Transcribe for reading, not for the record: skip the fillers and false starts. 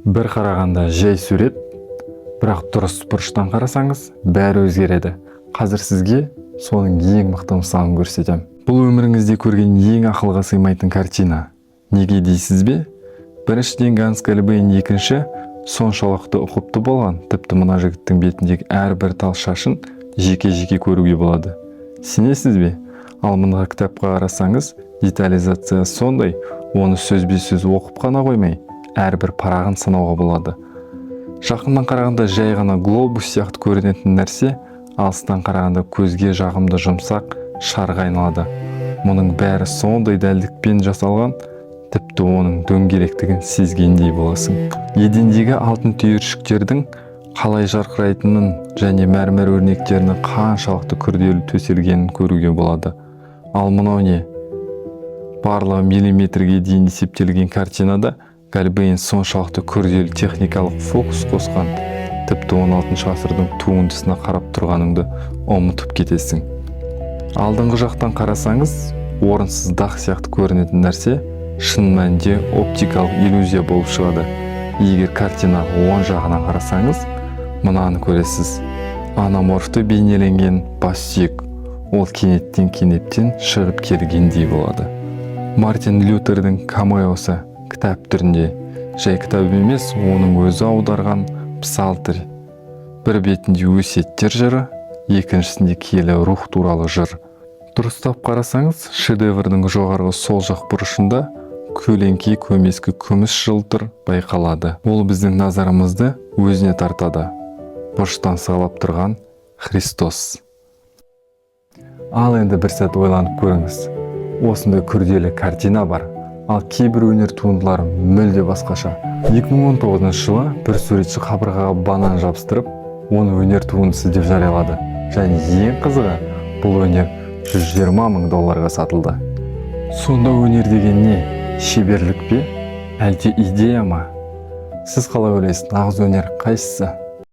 Бір қарағанда жай сурет, бірақ дұрыс бұрыштан қарасаңыз, бәрі өзгереді. Қазір сізге соның ең мықты мысалын көрсетем. Бұл өміріңізде көрген ең ақылға сыймайтын картина. Неге дейсіз бе? Біріншіден Ганс Гальбейн, екінші соншалықты ұқыпты болған, тіпті мына жігіттің бетіндегі әрбір тал шашын жеке-жеке көруге болады. Сенесіз бе? Ал мына кітапқа қарасаңыз, детализация сондай, оны сөзбе-сөз оқып қана қоймай, әрбір парағын санауға болады. Жақыннан қарағанда жай ғана глобус сияқты көрінетін нәрсе, алыстан қарағанда көзге жағымды жұмсақ шарға айналады. Мұның бәрі сондай дәлдікпен жасалған, тіпті оның дөңгелектігін сезгендей боласың. Едендегі алтын түйіршіктердің қалай жарқырайтынын және мәрмәр өрнектерінің қаншалықты күрделі төселгенін көруге болады. Ал мынау не? Барлығы миллиметрге дейін есептелген картинада Гальбейн соншалықты күрделі техникалық фокус қосқан, тіпті 16 ғасырдың туындысына қарап тұрғаныңды ұмытып кетесің. Алдыңғы жақтан қарасаңыз, орынсыз дақ сияқты көрінетін нәрсе шын мәнінде оптикалық иллюзия болып шығады. Егер картина оң жағынан қарасаңыз, мынаны көресіз. Анаморфты бейнеленген бас сүйек, ол кенеттен шығып келгендей болады. Мартин Лютердің камеосы кітап түрінде, жай кітап емес, оның өзі аударған псалтырь. Бір бетінде өсиеттер жыры, екіншісінде киелі рух туралы жыр. Дұрыстап қарасаңыз, шедеврдің жоғарғы сол жақ бұрышында көлеңкей көмескі күміс жылтыр байқалады. Ол біздің назарымызды өзіне тартады. Бұрыштан сығалап тұрған Христос. Ал енді бір сәт ойланып көріңіз. Осындай күрделі картина бар, ал кейбір өнер туындылары мүлде басқаша. 2019 жылы бір суретші қабырғаға банан жабыстырып, оны өнер туындысы деп жариялады. Және ең қызығы, бұл өнер $120 000 сатылды. Сонда өнер деген не? Шеберлік пе? Әлде идея ма? Сіз қалай ойлайсыз, нағыз өнер қайсысы?